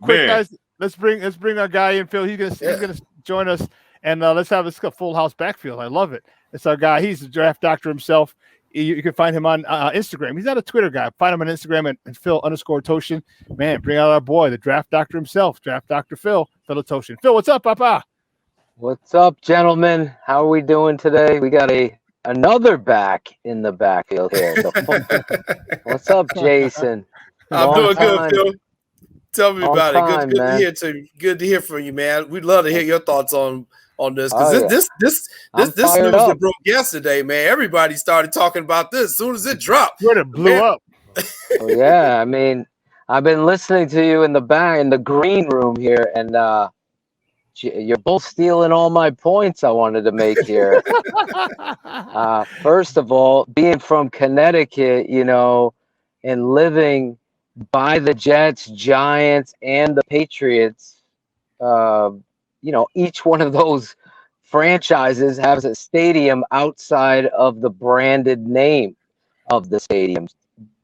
quick Man. guys, let's bring our guy in, Phil. He's gonna join us, and let's have this full house backfield. I love it. It's our guy. He's the draft doctor himself. You can find him on Instagram. He's not a Twitter guy. Find him on Instagram at Phil_Toshin. Man, bring out our boy, the draft doctor himself, draft doctor Phil Toshin. Phil, what's up, Papa? What's up, gentlemen? How are we doing today? We got another back in the backfield here. What's up, Jason? I'm Long doing good, time. Phil. Tell me Long about it. time, Good to man. hear good to hear from you, man. We'd love to hear your thoughts on this Oh, because yeah. this I'm news fired that up. broke yesterday, man. Everybody started talking about this as soon as it dropped. Twitter blew Man. up. Oh, yeah, I mean, I've been listening to you in the green room here, and you're both stealing all my points I wanted to make here. First of all, being from Connecticut, and living by the Jets, Giants, and the Patriots, each one of those franchises has a stadium outside of the branded name of the stadiums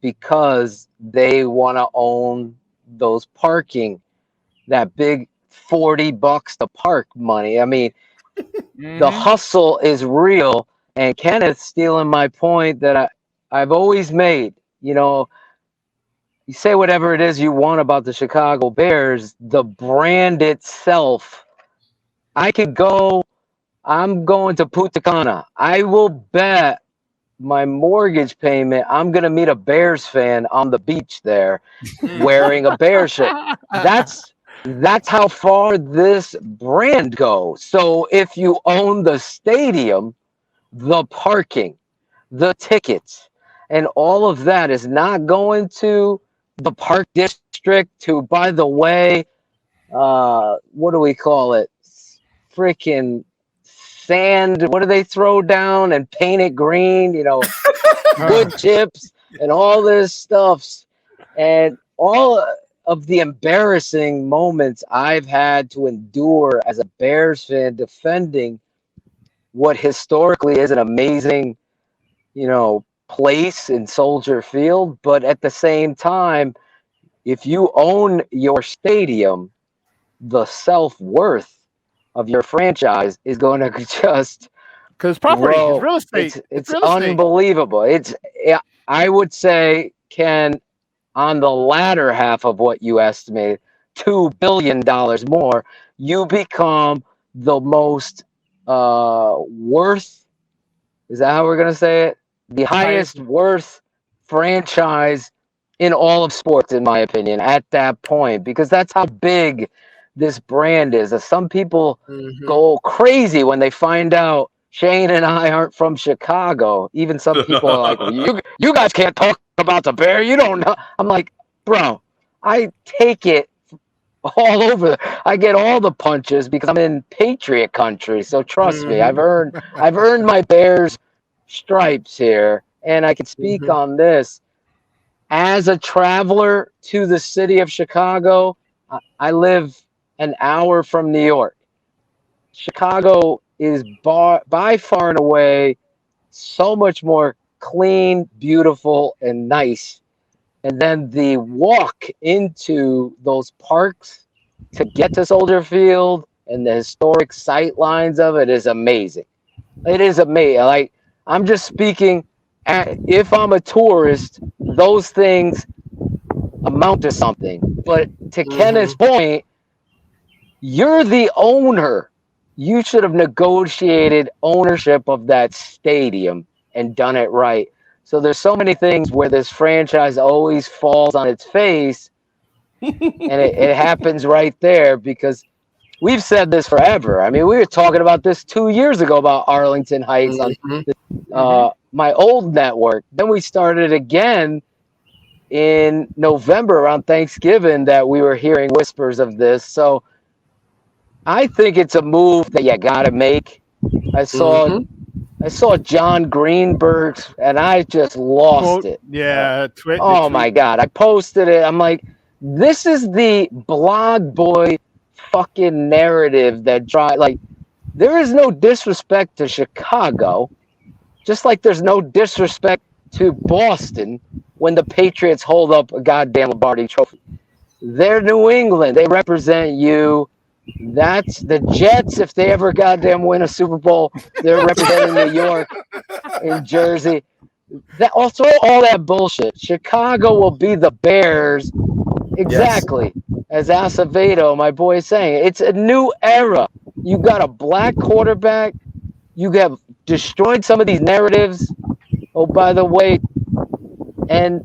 because they want to own those parking, that big $40 to park money. I mean, the hustle is real, and Kenneth's stealing my point that I've always made. You say whatever it is you want about the Chicago Bears, the brand itself. I'm going to Punta Cana. I will bet my mortgage payment I'm going to meet a Bears fan on the beach there wearing a Bears shirt. That's how far this brand goes. So if you own the stadium, the parking, the tickets, and all of that is not going to the park district to, by the way, what do we call it? Freaking sand. What do they throw down and paint it green? Wood chips and all this stuff. And all of the embarrassing moments I've had to endure as a Bears fan defending what historically is an amazing, place in Soldier Field. But at the same time, if you own your stadium, the self-worth of your franchise is going to just because property, grow. it's real estate. It's real estate. unbelievable. I would say, Ken, on the latter half of what you estimated, $2 billion more, you become the most worth. Is that how we're going to say it? The highest worth franchise in all of sports, in my opinion, at that point, because that's how big this brand is. Some people go crazy when they find out Shane and I aren't from Chicago. Even some people are like, well, you guys can't talk about the Bear. You don't know. I'm like, bro, I take it all over. I get all the punches because I'm in Patriot country. So trust me, I've earned my Bears stripes here, and I can speak on this. As a traveler to the city of Chicago, I live an hour from New York. Chicago is by far and away so much more clean, beautiful, and nice. And then the walk into those parks to get to Soldier Field and the historic sight lines of it is amazing. It is amazing. Like, I'm just speaking, if I'm a tourist, those things amount to something. But to Kenneth's point, you're the owner. You should have negotiated ownership of that stadium and done it right. So there's so many things where this franchise always falls on its face, and it happens right there because we've said this forever. I mean, we were talking about this 2 years ago about Arlington Heights on my old network. Then we started again in November around Thanksgiving that we were hearing whispers of this. So I think it's a move that you got to make. I saw John Greenberg's, and I just lost it. Yeah. Oh, my God. I posted it. I'm like, this is the blog boy fucking narrative that there is no disrespect to Chicago, just like there's no disrespect to Boston when the Patriots hold up a goddamn Lombardi trophy. They're New England. They represent you. That's the Jets. If they ever goddamn win a Super Bowl, they're representing New York and Jersey. That also all that bullshit. Chicago will be the Bears. Exactly. As Acevedo, my boy, is saying. It's a new era. You got a black quarterback. You have destroyed some of these narratives. Oh, by the way, and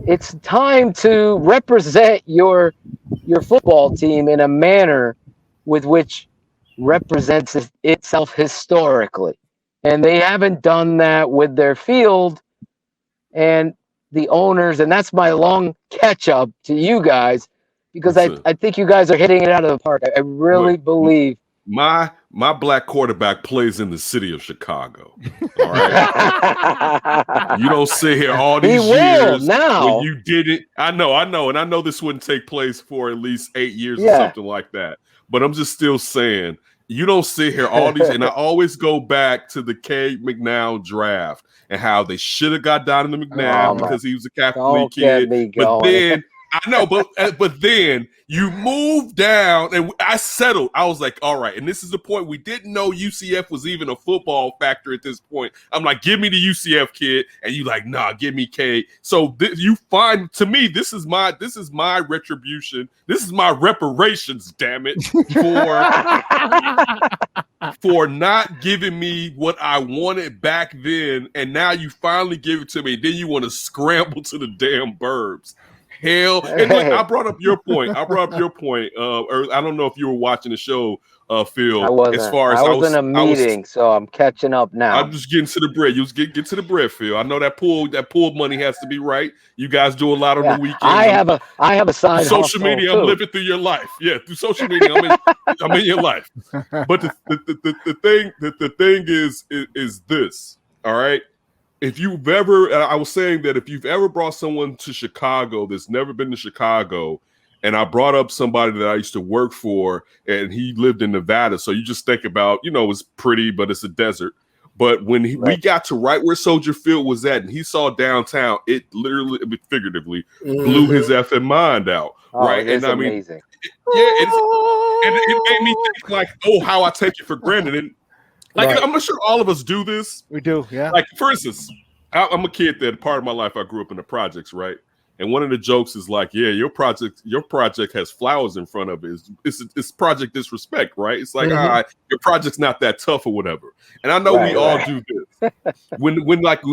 it's time to represent your football team in a manner with which represents itself historically. And they haven't done that with their field and the owners. And that's my long catch up to you guys, because I think you guys are hitting it out of the park. I really believe. My black quarterback plays in the city of Chicago. All right. You don't sit here all these years now. when you didn't. I know, and I know this wouldn't take place for at least 8 years or something like that. But I'm just still saying, you don't sit here all these, and I always go back to the Cade McNown draft and how they should have got Donovan McNabb because he was a Catholic kid. But then I know, but then you move down, and I settled. I was like, all right. And this is the point. We didn't know UCF was even a football factor at this point. I'm like, give me the UCF kid, and you like, nah, give me K. So you find, to me, this is my retribution. This is my reparations. Damn it, for not giving me what I wanted back then, and now you finally give it to me. Then you want to scramble to the damn burbs. Hell, and look, I brought up your point. Or I don't know if you were watching the show, Phil. I wasn't. I was in a meeting, so I'm catching up now. I'm just getting to the bread. You get to the bread, Phil. I know that pool money has to be right. You guys do a lot on the weekends. I have a side social media. I'm living through your life. Yeah, through social media, I'm in your life. But the thing is this. All right. If you've ever, I was saying that if you've ever brought someone to Chicago that's never been to Chicago, and I brought up somebody that I used to work for, and he lived in Nevada, so you just think about, it's pretty, but it's a desert. But when we got to right where Soldier Field was at, and he saw downtown, it literally, figuratively, blew his effing mind out. Right? It's amazing. And it made me think like, how I take it for granted. And I'm not sure all of us do this. We do, yeah. Like, for instance, I'm a kid that part of my life I grew up in the projects, right? And one of the jokes is like, yeah, your project has flowers in front of it. It's project disrespect, right? It's like, your project's not that tough or whatever. And I know we all do this. when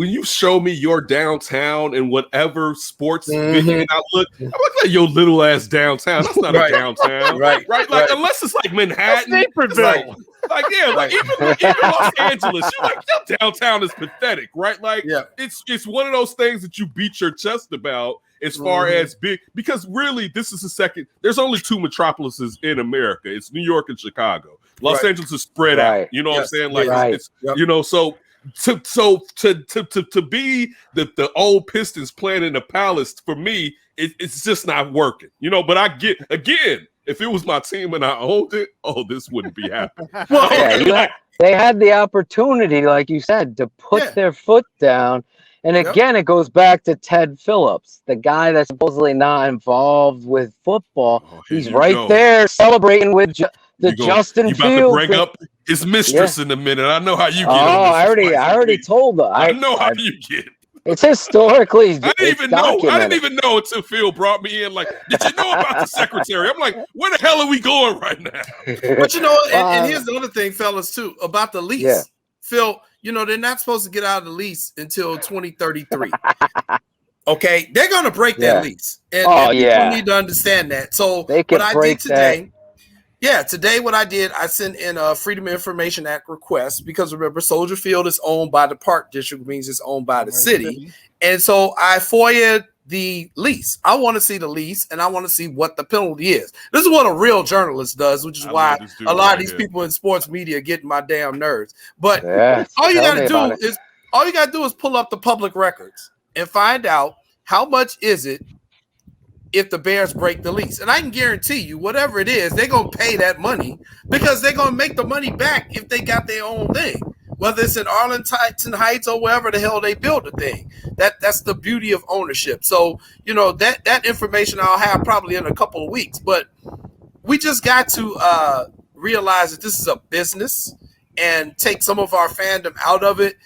you show me your downtown and whatever sports venue, and I look like your little ass downtown. That's not a downtown, right? Like unless it's like Manhattan, Naperville. Even Los Angeles, you're like, your downtown is pathetic, right? Like, it's one of those things that you beat your chest about as far as big, because really, this is the second. There's only two metropolises in America. It's New York and Chicago. Los Angeles is spread out. You know what I'm saying? Like, it's so to be the old Pistons playing in the Palace, for me, it's just not working. But I get, again, if it was my team and I owned it, this wouldn't be happening. They had the opportunity, like you said, to put their foot down. And again, it goes back to Ted Phillips, the guy that's supposedly not involved with football. He's right there celebrating with Justin Fields. You about to bring up his mistress in a minute. I know how you get. I already told her. I know how you get. It's historically. I didn't even know until Phil brought me in. Like, did you know about the secretary? I'm like, where the hell are we going right now? But and here's the other thing, fellas, too, about the lease. Yeah. Phil, they're not supposed to get out of the lease until 2033. Okay, they're gonna break that lease, and people need to understand that. So what I did today. Today what I did, I sent in a Freedom of Information Act request, because remember, Soldier Field is owned by the Park District, means it's owned by the city. And so I FOIA'd the lease. I want to see the lease, and I want to see what the penalty is. This is what a real journalist does, which is why a lot of these people in sports media get my damn nerves. But all you gotta do is pull up the public records and find out how much is it if the Bears break the lease. And I can guarantee you, whatever it is, they're going to pay that money, because they're going to make the money back if they got their own thing. whether it's in Arlington Heights or wherever the hell they build the thing. That's the beauty of ownership. So, you know, that information I'll have probably in a couple of weeks. But we just got to realize that this is a business and take some of our fandom out of it.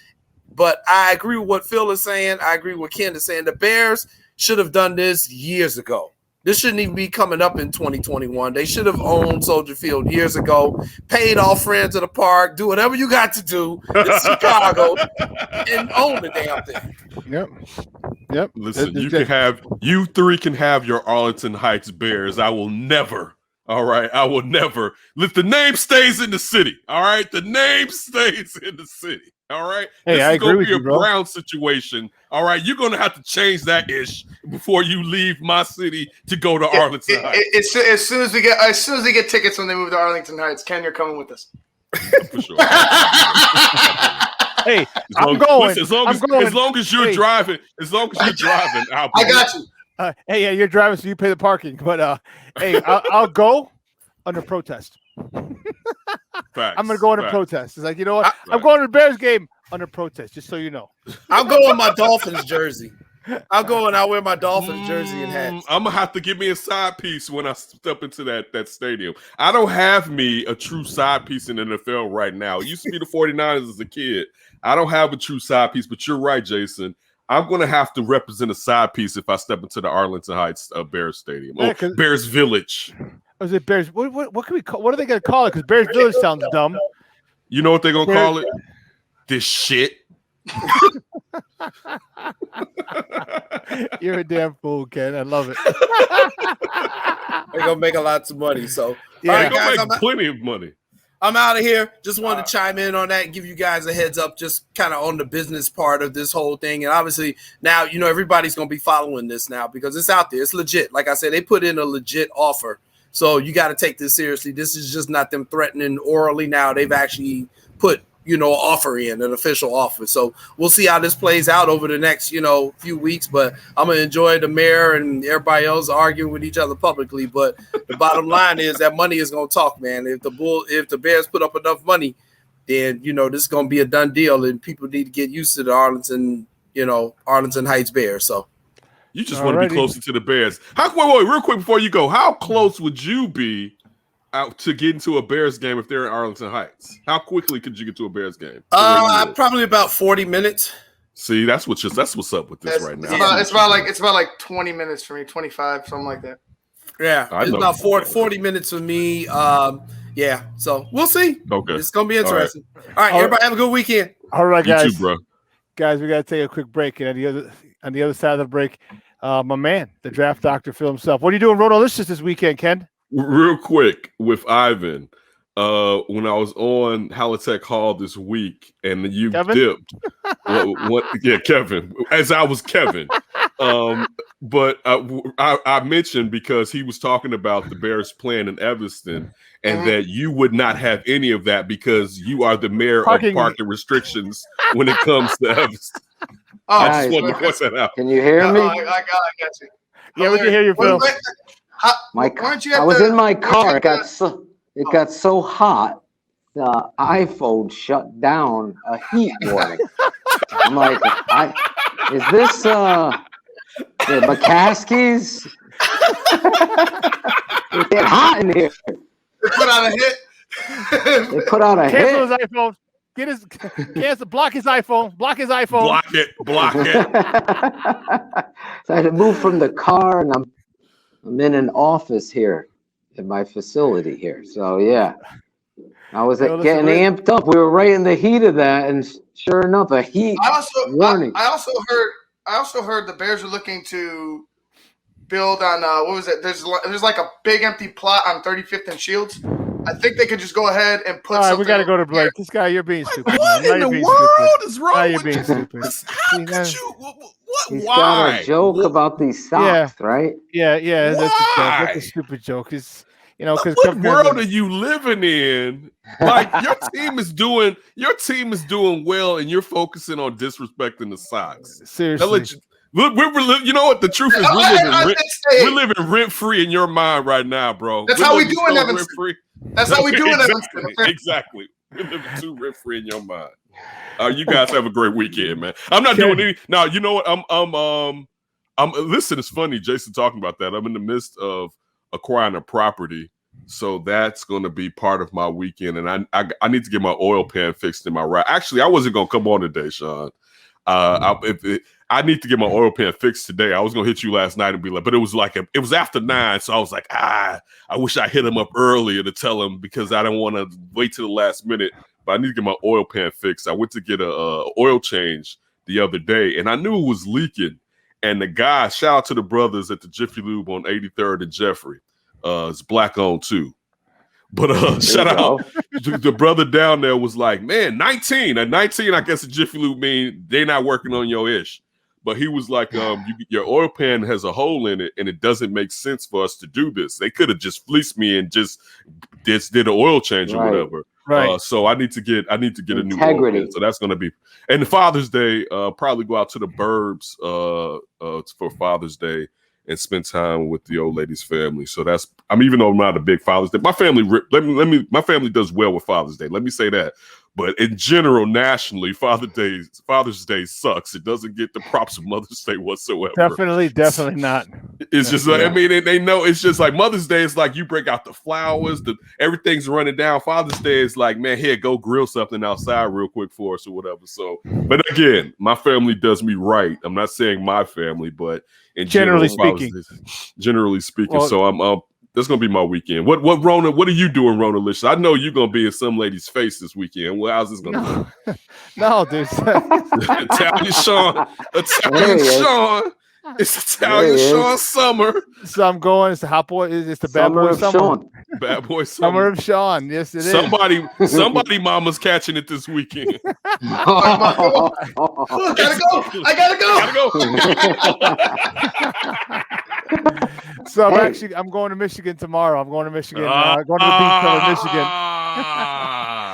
But I agree with what Phil is saying. I agree with what Ken is saying. The Bears should have done this years ago. This shouldn't even be coming up in 2021. They should have owned Soldier Field years ago, paid all friends of the park, do whatever you got to do in Chicago, and own the damn thing. Yep. Listen, you three can have your Arlington Heights Bears. I will never. All right, I will never. The name stays in the city. All right, the name stays in the city. All right. Hey, I agree with you, bro. Brown situation. All right, you're gonna have to change that ish before you leave my city to go to Arlington Heights. As soon as we get tickets when they move to Arlington Heights, Ken, you're coming with us. For sure. Hey, I'm going. As long as you're driving, I got you. Hey, yeah, you're driving, so you pay the parking. But hey, I'll go under protest. Facts, I'm gonna go under protest. It's like, you know what? I'm going to the Bears game under protest, just so you know. I'll go in my Dolphins jersey. I'll go and I'll wear my Dolphins jersey and hat. I'm gonna have to give me a side piece when I step into that stadium. I don't have me a true side piece in the NFL right now. It used to be the 49ers as a kid. I don't have a true side piece, but you're right, Jason. I'm going to have to represent a side piece if I step into the Arlington Heights Bears Stadium. Bears Village. Is it Bears? What can we call? What are they going to call it? Because Bears Village sounds dumb. You know what they're going to call it? This shit. You're a damn fool, Ken. I love it. They're going to make a lot of money. So, yeah, all right, guys, make plenty of money. I'm out of here. Just wanted to chime in on that and give you guys a heads up, just kind of on the business part of this whole thing. And obviously now, you know, everybody's going to be following this now because it's out there. It's legit. Like I said, they put in a legit offer. So you got to take this seriously. This is just not them threatening orally now. They've actually put, you know, an offer in, an official offer. So we'll see how this plays out over the next, you know, few weeks. But I'm going to enjoy the mayor and everybody else arguing with each other publicly. But the bottom line is that money is going to talk, man. If the Bears put up enough money, then, you know, this is going to be a done deal. And people need to get used to the Arlington Heights Bears. So. You just want to be closer to the Bears. Wait, real quick before you go. How close would you be out to get into a Bears game if they're in Arlington Heights? How quickly could you get to a Bears game? Probably about 40 minutes. See, that's what's up with this right now. It's about like 20 minutes for me, 25, something like that. Yeah, it's about 40 minutes for me. Yeah, so we'll see. Okay, it's gonna be interesting. All right, everybody have a good weekend. All right, guys. You too, bro. Guys, we gotta take a quick break, and on the other side of the break, my man, the draft doctor, Phil himself. What are you doing, Rodolicious, this weekend, Ken? Real quick with Ivan, when I was on Halitech Hall this week, and you Kevin? dipped. Yeah, Kevin. As I was Kevin. But I mentioned because he was talking about the Bears plan in Evanston, and that you would not have any of that because you are the mayor of parking restrictions when it comes to Evanston. I just wanted to point that out. Can you hear me? I got you. Yeah, we can hear you, Phil. I was in my car. It got so hot, the iPhone shut down a heat warning. I'm like, is this the McCaskies? It's getting hot in here. They put out a hit. They put out a hit. Cancel his iPhone. Block his iPhone. Block his iPhone. Block it. So I had to move from the car, and I'm in an office here in my facility here. So yeah, I was getting amped up. We were right in the heat of that, and sure enough, a heat warning. I also heard the Bears are looking to build on what was it? There's like a big empty plot on 35th and Shields. I think they could just go ahead and put. All right, we got to go to break. This guy, you're being stupid. What in the world is wrong with being stupid? How could you? He's Why? got a joke about these socks, right? Yeah. That's a stupid joke. It's, you know, because what world are you living in? Like your team is doing well, and you're focusing on disrespecting the socks. Seriously. You know what the truth is? We're living rent free in your mind right now, bro. That's how we do in Evanston. That's how we do in Evanston. Exactly. We're living too rent free in your mind. You guys have a great weekend, man. I'm not doing any. Now, you know what? I'm. Listen, it's funny, Jason talking about that. I'm in the midst of acquiring a property, so that's going to be part of my weekend. And I need to get my oil pan fixed in my ride. Actually, I wasn't going to come on today, Sean. I need to get my oil pan fixed today. I was going to hit you last night and be like, but it was after 9. So I was like, I wish I hit him up earlier to tell him because I didn't want to wait till the last minute. But I need to get my oil pan fixed. I went to get a oil change the other day, and I knew it was leaking. And the guy, shout out to the brothers at the Jiffy Lube on 83rd and Jeffrey. It's black owned too. But shout out, the brother down there was like, man, 19. At 19, I guess the Jiffy Lube mean they're not working on your ish. But he was like, your oil pan has a hole in it, and it doesn't make sense for us to do this. They could have just fleeced me and just did an oil change or whatever. Right. So I need to get a new oil pan. So that's going to be, and the Father's Day, probably go out to the burbs for Father's Day and spend time with the old lady's family. So that's, even though I'm not a big Father's Day, my family my family does well with Father's Day. Let me say that. But in general, nationally, Father's Day sucks. It doesn't get the props of Mother's Day whatsoever. Definitely not. It's just like, they know it's just like Mother's Day is like you break out the flowers, everything's running down. Father's Day is like, man, here, go grill something outside real quick for us or whatever. So, but again, my family does me right. I'm not saying my family, but generally speaking. Well, so that's gonna be my weekend. What Rona? What are you doing, Rona Licious? I know you're gonna be in some lady's face this weekend. Well, how's this gonna go? No, dude. Italian Sean. It's Italian Sean summer. So I'm going. It's the hot boy. It's the bad boy summer. Sean. Bad boy summer of Sean. Yes, it is. Somebody mama's catching it this weekend. I gotta go. So I'm going to Michigan tomorrow. I'm going to Michigan. Going to the beach in Michigan.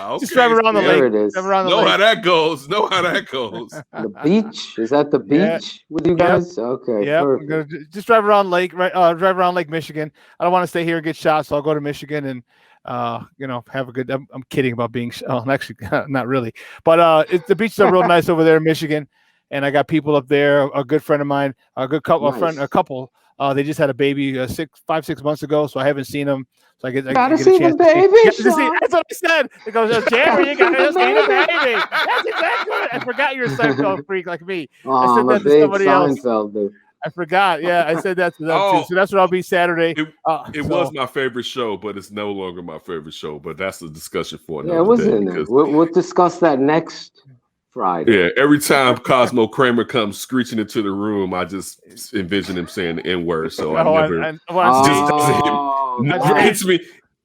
Okay. Just drive around the lake. It is. Know how that goes. The beach? Is that the beach with you guys? Yep. Okay. Yeah. I'm gonna just drive around Lake Michigan. I don't want to stay here and get shot, so I'll go to Michigan and have a good. I'm kidding about being. Actually, not really. But the beaches are real nice over there in Michigan, and I got people up there. A good friend of mine, a couple. They just had a baby 5-6 months ago, so I haven't seen them. So I get a chance the baby. That's what I said. It goes, Jerry, you got to see the baby. That's exactly what I forgot. You're a Seinfeld freak like me. I said that to somebody else. Dude. I forgot. Yeah, I said that to them too. So that's what I'll be Saturday. It was my favorite show, but it's no longer my favorite show. But that's a discussion for another day. Yeah, it wasn't. We'll discuss that next Friday. Yeah, every time Cosmo Kramer comes screeching into the room, I just envision him saying the N-word. So never hits me.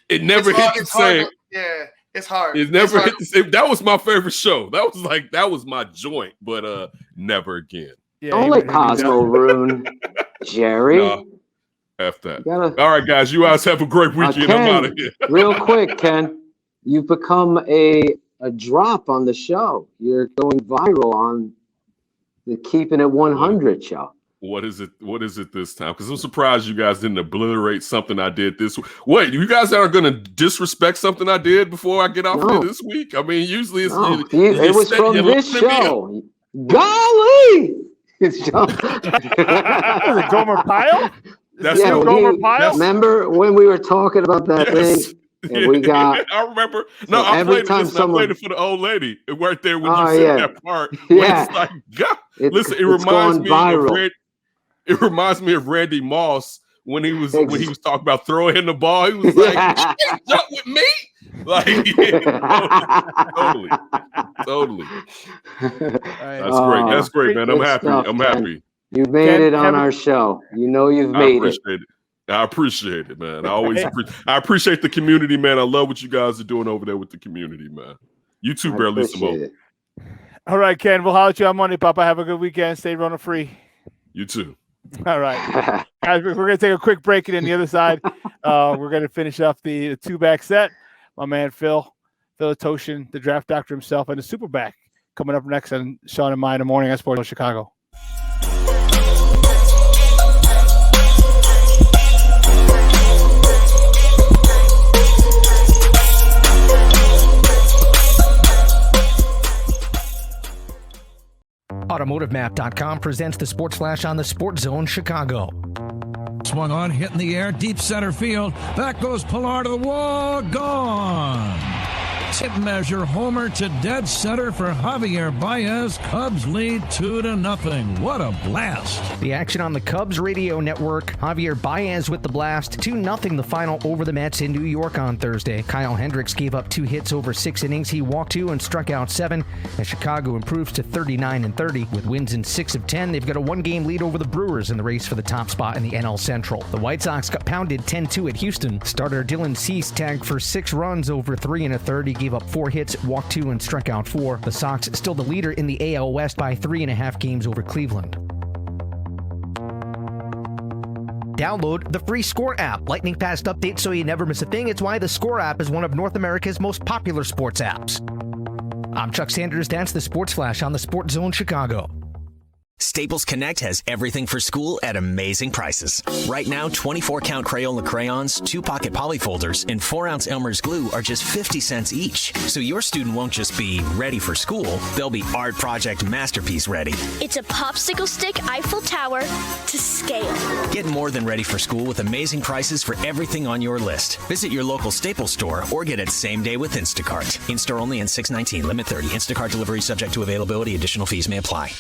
It never hits the same. Yeah, it's hard. It never hit the same. That was my favorite show. That was my joint, but never again. Yeah, don't let Cosmo ruin Jerry. No, F that. All right, guys, you guys have a great weekend. Ken, I'm out of here. Real quick, Ken, you've become a drop on the show. You're going viral on the Keeping It 100 show. What is it this time? Because I'm surprised you guys didn't obliterate something I did this week. Wait, you guys are going to disrespect something I did before I get off here this week? I mean, usually it's it was from this show. Golly! It's Gomer Pyle? That's Gomer Pyle? Remember when we were talking about that thing? And we got. I remember. No, I played it for the old lady right there when you said that part. Yeah. It's like, God. Listen, it reminds me of it reminds me of Randy Moss when he was talking about throwing in the ball. He was like, "You can't jump with me." Like, totally. That's great, man. I'm happy. I'm happy. You made it on our show. You know you've made it. I appreciate it, man. I appreciate the community, man. I love what you guys are doing over there with the community, man. You too, Barely Simone. All right, Ken. We'll holler at you on Monday, Papa. Have a good weekend. Stay Rona free. You too. All right. Guys, we're going to take a quick break, and on the other side, we're going to finish up the two-back set. My man, Phil Toshin, the draft doctor himself, and the super back coming up next on Sean and Mine in the morning on Sports Chicago. AutomotiveMap.com presents the Sports Flash on the Sports Zone Chicago. Swung on, hit in the air, deep center field. Back goes Pilar to the wall, gone. Tip measure, homer to dead center for Javier Baez. Cubs lead 2-0. What a blast. The action on the Cubs radio network. Javier Baez with the blast. 2-0 the final over the Mets in New York on Thursday. Kyle Hendricks gave up 2 hits over 6 innings. He walked 2 and struck out 7 as Chicago improves to 39-30. With wins in 6 of 10, they've got a 1-game lead over the Brewers in the race for the top spot in the NL Central. The White Sox got pounded 10-2 at Houston. Starter Dylan Cease tagged for 6 runs over 3 1/3. He gave up 4 hits, walked 2 and struck out 4. The Sox still the leader in the AL West by 3.5 games over Cleveland. Download the free Score app. Lightning fast updates so you never miss a thing. It's why the Score app is one of North America's most popular sports apps. I'm Chuck Sanders. That's the Sports Flash on the Sports Zone Chicago. Staples Connect has everything for school at amazing prices. Right now, 24-count Crayola crayons, 2-pocket polyfolders, and 4-ounce Elmer's glue are just 50 cents each. So your student won't just be ready for school, they'll be art project masterpiece ready. It's a popsicle stick Eiffel Tower to scale. Get more than ready for school with amazing prices for everything on your list. Visit your local Staples store or get it same day with Instacart. In-store only in 619, limit 30. Instacart delivery subject to availability. Additional fees may apply.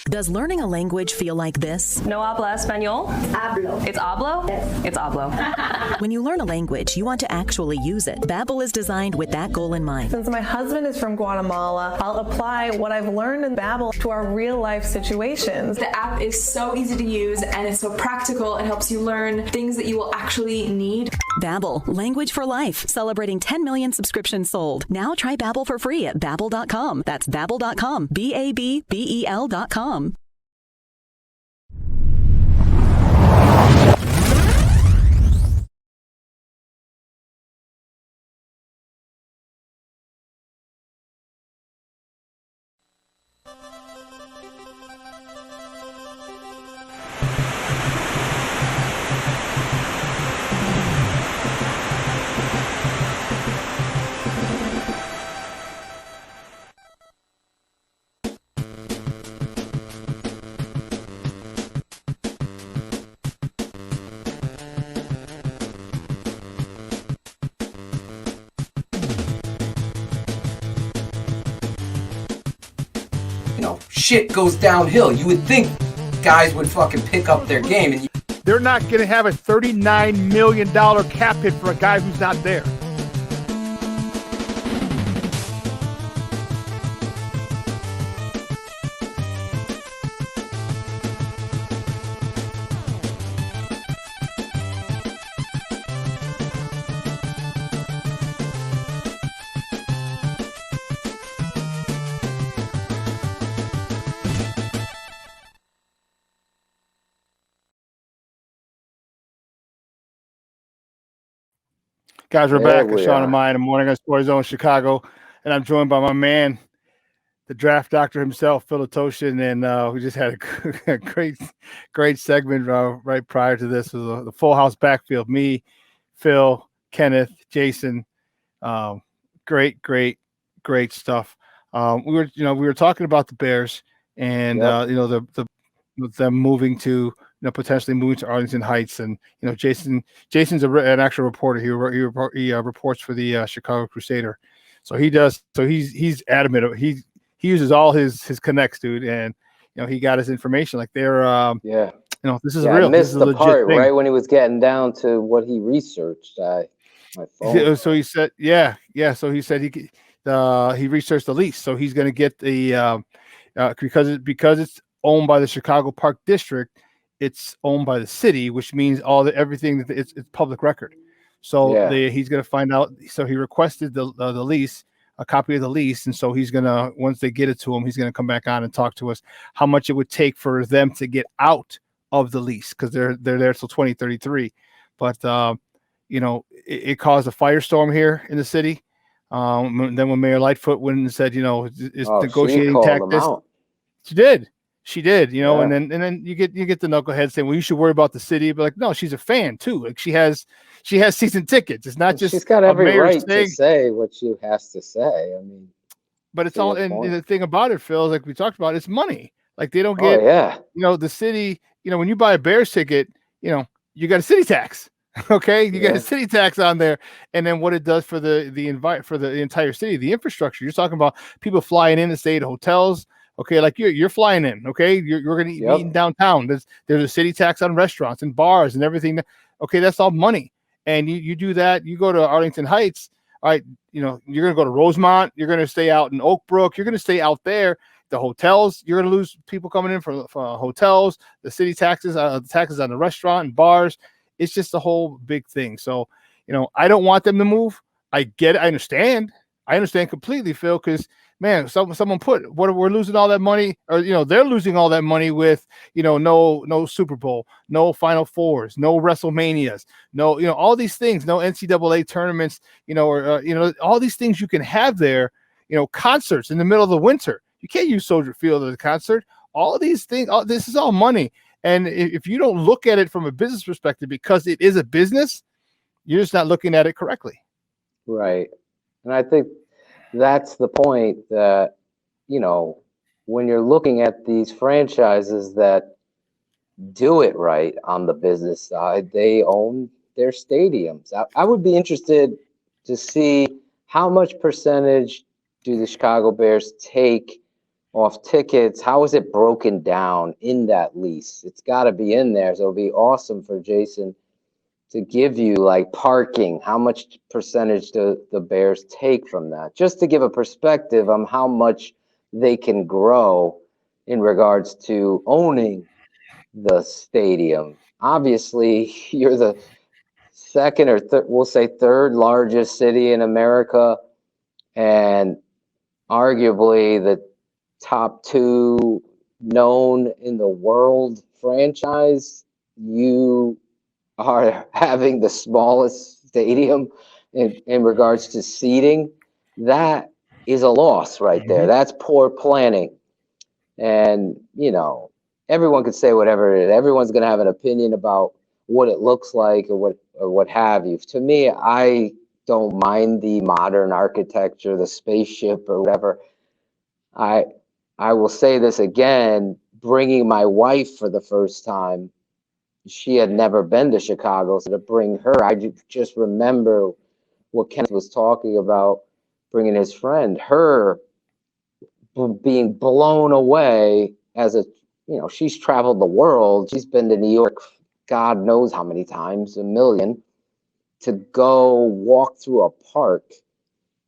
Does learning a language feel like this? No habla español? Hablo. It's hablo? Yes. It's hablo. When you learn a language, you want to actually use it. Babbel is designed with that goal in mind. Since my husband is from Guatemala, I'll apply what I've learned in Babbel to our real life situations. The app is so easy to use and it's so practical. It helps you learn things that you will actually need. Babbel, language for life, celebrating 10 million subscriptions sold. Now try Babbel for free at Babbel.com. That's Babbel.com, Babbel.com. Shit goes downhill. You would think guys would fucking pick up their game. And they're not going to have a $39 million cap hit for a guy who's not there. Guys, we're back. Sean and Mine in the morning on Sports Zone Chicago, and I'm joined by my man, the draft doctor himself, Phil Atoshin, and we just had a great segment right prior to this. It was the full house backfield. Me, Phil, Kenneth, Jason. Great stuff. We were talking about the Bears and them moving to potentially moving to Arlington Heights, and Jason's an actual reporter. He reports for the Chicago Crusader, so he does. So he's adamant. He uses all his connects, dude, and he got his information. Like they're this is real. I missed the part right when he was getting down to what he researched. My phone. So he said, So he said he researched the lease. So he's going to get the because it's owned by the Chicago Park District. It's owned by the city, which means everything that it's public record. So he's going to find out. So he requested the lease, a copy of the lease, and so he's going to, once they get it to him, he's going to come back on and talk to us how much it would take for them to get out of the lease, because they're there till 2033. But it caused a firestorm here in the city. Then when Mayor Lightfoot went and said, it's negotiating tactics. She did, and then you get the knucklehead saying, well, you should worry about the city. But like, no, she's a fan too. Like she has season tickets. It's not just she's got every right to say what she has to say. I mean, but it's all, and the thing about it, Phil, like we talked about, it's money. Like they don't get, the city, when you buy a Bears ticket, you got a city tax. Okay. You got a city tax on there. And then what it does for the entire city, the infrastructure, you're talking about people flying in to stay at hotels. Okay. Like you're flying in. Okay. You're going to eat in downtown. There's a city tax on restaurants and bars and everything. Okay. That's all money. And you do that. You go to Arlington Heights. All right. You're going to go to Rosemont. You're going to stay out in Oak Brook. You're going to stay out there. The hotels, you're going to lose people coming in for hotels, the city taxes, the taxes on the restaurant and bars. It's just a whole big thing. So, I don't want them to move. I get it. I understand completely, Phil, because, man, someone put, we're losing all that money, or, they're losing all that money with, no Super Bowl, no Final Fours, no WrestleManias, no, all these things, no NCAA tournaments, or all these things you can have there, concerts in the middle of the winter. You can't use Soldier Field as a concert. All of these things, this is all money. And if you don't look at it from a business perspective, because it is a business, you're just not looking at it correctly. Right. And I think that's the point that, when you're looking at these franchises that do it right on the business side, they own their stadiums. I would be interested to see how much percentage do the Chicago Bears take off tickets. How is it broken down in that lease? It's got to be in there. So it'll be awesome for Jason to give you like parking. How much percentage do the Bears take from that? Just to give a perspective on how much they can grow in regards to owning the stadium. Obviously, you're the second or we'll say third largest city in America, and arguably the top 2 known in the world franchise. You are having the smallest stadium in regards to seating. That is a loss right there. That's poor planning. And, everyone could say whatever it is. Everyone's going to have an opinion about what it looks like or what have you. To me, I don't mind the modern architecture, the spaceship or whatever. I will say this again, bringing my wife for the first time. She had never been to Chicago, so to bring her, I just remember what Kenneth was talking about, bringing his friend, her being blown away she's traveled the world. She's been to New York, God knows how many times, 1 million, to go walk through a park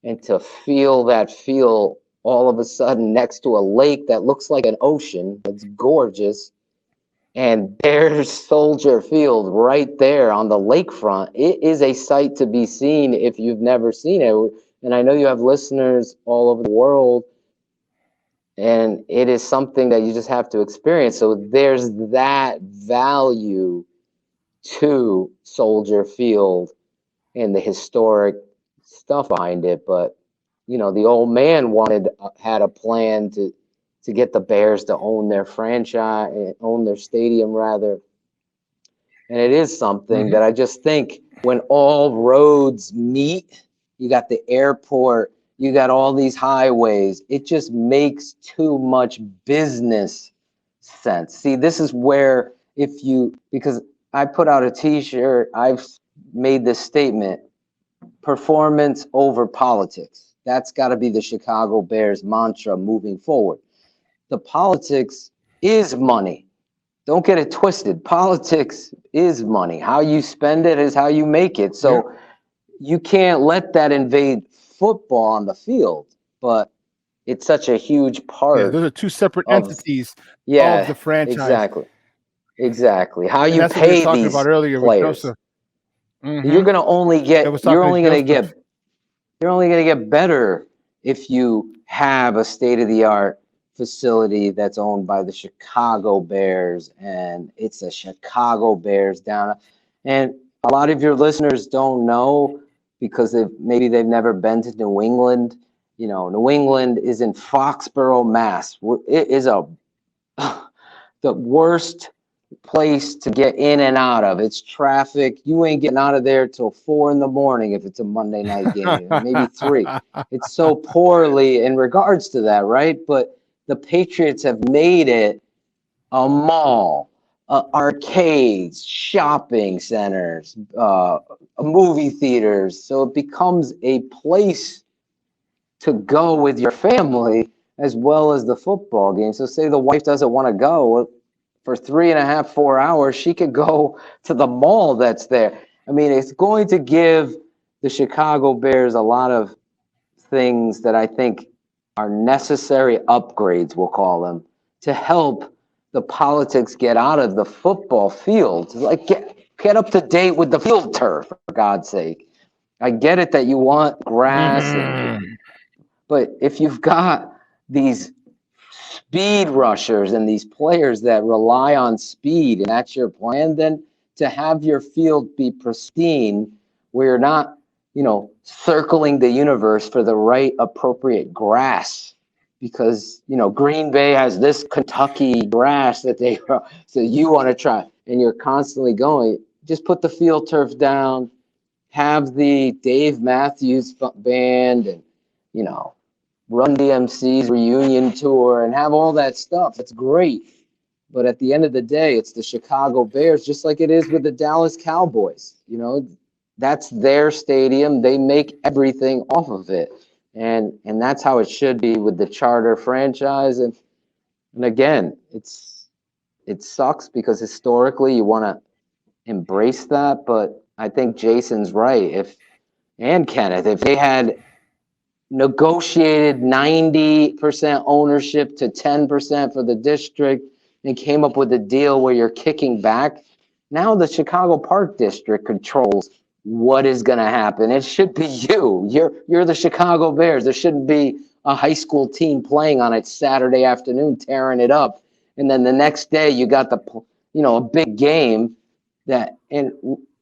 and to feel that feel all of a sudden next to a lake that looks like an ocean. It's gorgeous. And there's Soldier Field right there on the lakefront. It is a sight to be seen if you've never seen it. And I know you have listeners all over the world, and it is something that you just have to experience. So there's that value to Soldier Field and the historic stuff behind it. But, the old man had a plan to get the Bears to own their franchise, own their stadium rather. And it is something that I just think when all roads meet, you got the airport, you got all these highways, it just makes too much business sense. See, this is where because I put out a t-shirt, I've made this statement, performance over politics. That's got to be the Chicago Bears mantra moving forward. The politics is money. Don't get it twisted. Politics is money. How you spend it is how you make it. So you can't let that invade football on the field, but it's such a huge part. Yeah, those are two separate entities of the franchise. Exactly. How you pay these about earlier players. You're going to only get better if you have a state-of-the-art facility that's owned by the Chicago Bears, and it's a Chicago Bears down. And a lot of your listeners don't know because maybe they've never been to New England. New England is in Foxborough, Mass. It is the worst place to get in and out of. It's traffic. You ain't getting out of there till 4 a.m. if it's a Monday night game, maybe 3. It's so poorly in regards to that, right? But the Patriots have made it a mall, arcades, shopping centers, movie theaters. So it becomes a place to go with your family as well as the football game. So say the wife doesn't want to go for 3.5, 4 hours, she could go to the mall that's there. I mean, it's going to give the Chicago Bears a lot of things that I think are necessary upgrades, we'll call them, to help the politics get out of the football field. Like get up to date with the field turf, for God's sake. I get it that you want grass, but if you've got these speed rushers and these players that rely on speed, and that's your plan, then to have your field be pristine, where you're not, circling the universe for the right appropriate grass, because Green Bay has this Kentucky grass that so you want to try, and you're constantly going. Just put the field turf down, have the Dave Matthews band, and Run DMC's reunion tour, and have all that stuff. It's great. But at the end of the day, it's the Chicago Bears, just like it is with the Dallas Cowboys. That's their stadium. They make everything off of it. And that's how it should be with the charter franchise. And again, it sucks because historically you want to embrace that. But I think Jason's right. And Kenneth, if they had negotiated 90% ownership to 10% for the district and came up with a deal where you're kicking back, now the Chicago Park District controls what is going to happen. It should be you. You're the Chicago Bears. There shouldn't be a high school team playing on it Saturday afternoon, tearing it up, and then the next day you got a big game and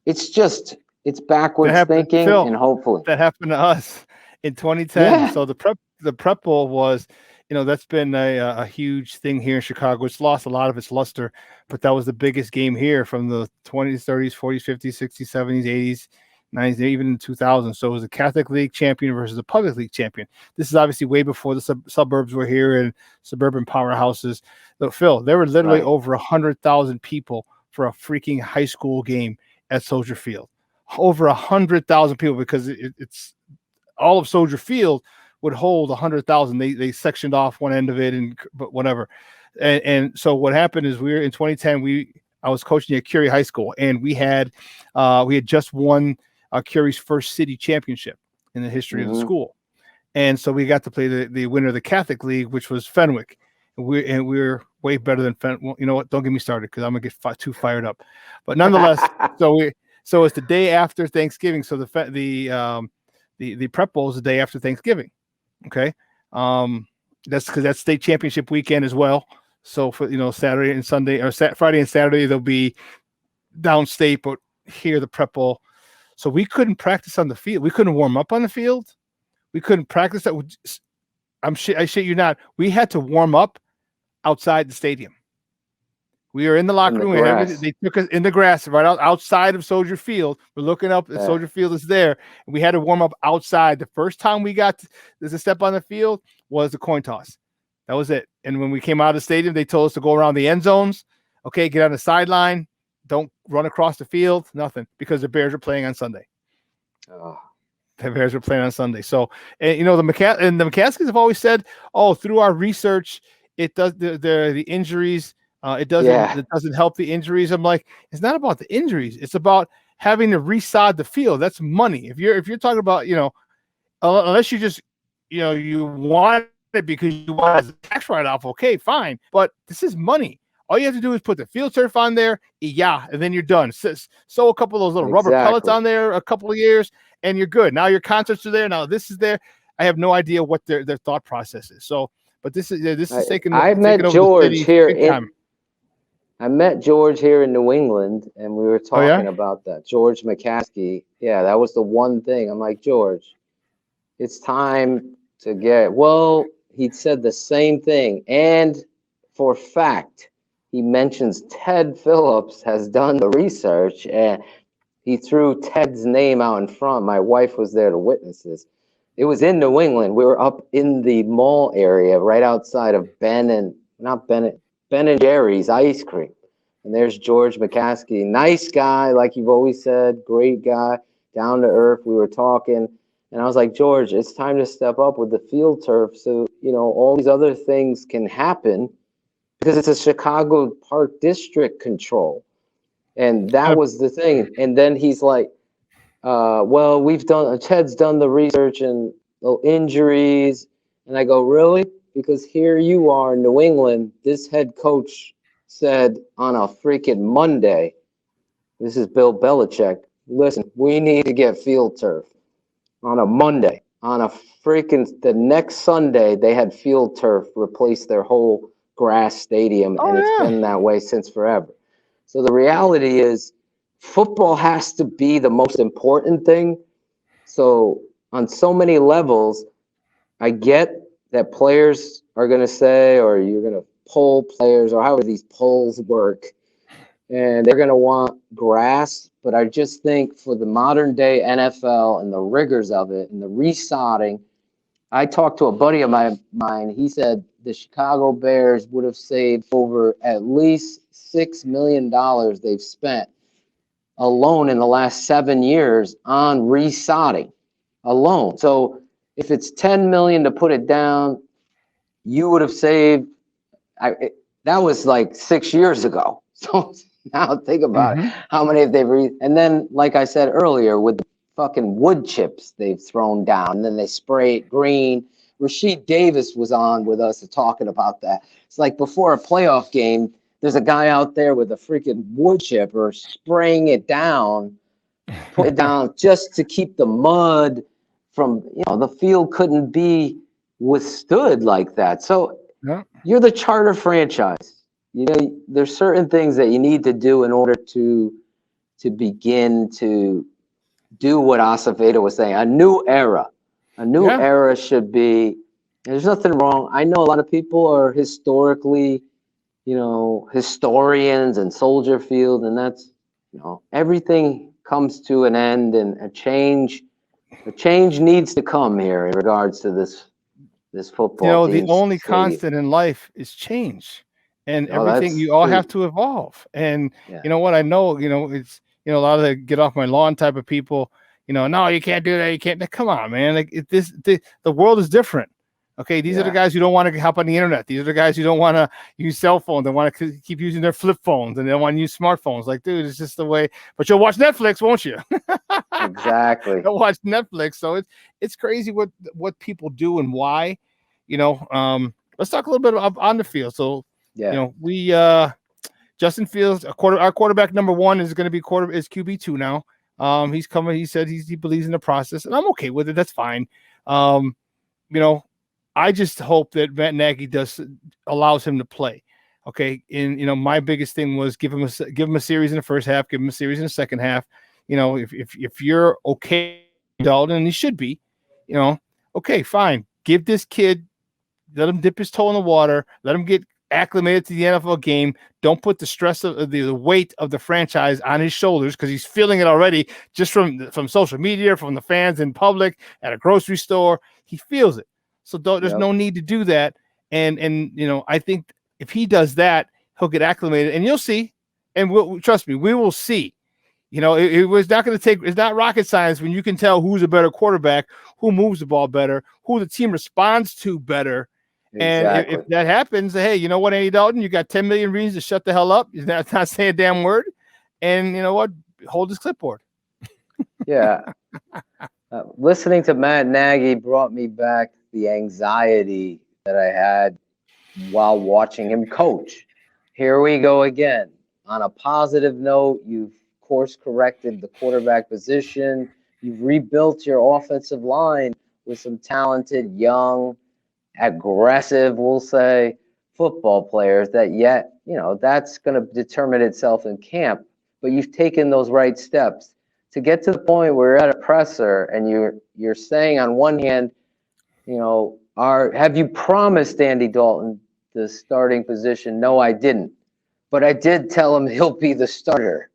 it's backwards thinking. Phil, and hopefully that happened to us in 2010. Yeah. So the prep bowl was, that's been a huge thing here in Chicago. It's lost a lot of its luster, but that was the biggest game here from the 20s, 30s, 40s, 50s, 60s, 70s, 80s, 90s, even in 2000. So it was a Catholic League champion versus a public league champion. This is obviously way before the suburbs were here and suburban powerhouses. Look, Phil, there were literally over 100,000 people for a freaking high school game at Soldier Field. Over 100,000 people, because it's all of Soldier Field would hold 100,000. They sectioned off one end of it, but whatever. And so what happened is in 2010, I was coaching at Curie High School, and we had just won Curie's first city championship in the history of the school. And so we got to play the winner of the Catholic League, which was Fenwick. And we're way better than Fenwick. Well, you know what? Don't get me started, because I'm gonna get too fired up. But nonetheless, so it's the day after Thanksgiving. So the prep bowl is the day after Thanksgiving. Okay. That's because that's state championship weekend as well. So for, Saturday and Sunday, or Friday and Saturday, they'll be downstate, but here the prep bowl. So we couldn't practice on the field. We couldn't warm up on the field. We couldn't practice that. I shit you not. We had to warm up outside the stadium. We were in the locker room. They took us in the grass right outside of Soldier Field. We're looking up. Yeah. Soldier Field is there. And we had to warm up outside. The first time we got to step on the field was the coin toss. That was it. And when we came out of the stadium, they told us to go around the end zones. Okay, get on the sideline. Don't run across the field. Nothing, because the Bears are playing on Sunday. Oh. The Bears are playing on Sunday. So, and the McCaskies have always said, through our research, it does the injuries. It doesn't help the injuries. I'm like, it's not about the injuries. It's about having to resod the field. That's money. If you're talking about, unless you just, you want it because you want a tax write-off, okay, fine. But this is money. All you have to do is put the field turf on there, and then you're done. Sew a couple of those little rubber pellets on there a couple of years, and you're good. Now your concerts are there. Now this is there. I have no idea what their thought process is. So, but this is taking. I met George here I met George here in New England, and we were talking about that. George McCaskey. Yeah, that was the one thing. I'm like, George, it's time to get. Well, he said the same thing. And for fact, he mentions Ted Phillips has done the research, and he threw Ted's name out in front. My wife was there to witness this. It was in New England. We were up in the mall area right outside of Ben and Jerry's ice cream. And there's George McCaskey, nice guy, like you've always said, great guy, down to earth. We were talking, and I was like, George, it's time to step up with the field turf so, all these other things can happen because it's a Chicago Park District control. And that was the thing. And then he's like, well, Ted's done the research and the injuries. And I go, really? Because here you are in New England, this head coach said on a freaking Monday, this is Bill Belichick, listen, we need to get field turf on a Monday. On a the next Sunday, they had field turf replace their whole grass stadium, and it's been that way since forever. So the reality is football has to be the most important thing. So on so many levels, I get that players are going to say, or you're going to poll players, or however these polls work, and they're going to want grass. But I just think for the modern day NFL and the rigors of it and the resodding, I talked to a buddy of mine. He said the Chicago Bears would have saved over at least $6 million they've spent alone in the last 7 years on resodding alone. So if it's $10 million to put it down, you would have saved. That was like 6 years ago. So now think about it. How many have they and then, like I said earlier, with the fucking wood chips they've thrown down, and then they spray it green. Rasheed Davis was on with us talking about that. It's like before a playoff game, there's a guy out there with a freaking wood chip or spraying it down, put it down just to keep the mud from, the field couldn't be withstood like that. So you're the charter franchise. There's certain things that you need to do in order to begin to do what Acevedo was saying. A new era should be. There's nothing wrong. I know a lot of people are historically, historians and Soldier Field, and that's, everything comes to an end, and a change needs to come here in regards to this football. The only constant in life is change, and everything you all have to evolve. And you know what? I know, it's a lot of the get off my lawn type of people. No, you can't do that. You can't. Come on, man. Like the world is different. Okay, these are the guys who don't want to hop on the internet. These are the guys who don't want to use cell phones. They want to keep using their flip phones, and they don't want to use smartphones. Like, dude, it's just the way. But you'll watch Netflix, won't you? Exactly. You'll watch Netflix. So it's crazy what people do and why. Let's talk a little bit on the field. So we Justin Fields, our quarterback number one is going to be is QB2 now. He's coming. He said he believes in the process, and I'm okay with it. That's fine. I just hope that Matt Nagy allows him to play. Okay. And, my biggest thing was give him a series in the first half, give him a series in the second half. If you're okay, Dalton, and he should be, okay, fine. Give this kid, let him dip his toe in the water, let him get acclimated to the NFL game. Don't put the stress of the weight of the franchise on his shoulders, because he's feeling it already just from social media, from the fans in public, at a grocery store. He feels it. So there's no need to do that. And I think if he does that, he'll get acclimated, and you'll see. And trust me, we will see. It was not going to take. It's not rocket science when you can tell who's a better quarterback, who moves the ball better, who the team responds to better. Exactly. And if that happens, hey, you know what, Andy Dalton, you got 10 million reasons to shut the hell up. You're not saying a damn word. And you know what? Hold his clipboard. Yeah. Listening to Matt Nagy brought me back the anxiety that I had while watching him coach. Here we go again. On a positive note, you've course corrected the quarterback position. You've rebuilt your offensive line with some talented, young, aggressive, we'll say, football players that that's going to determine itself in camp. But you've taken those right steps to get to the point where you're at a presser and you're saying on one hand, have you promised Andy Dalton the starting position? No, I didn't. But I did tell him he'll be the starter.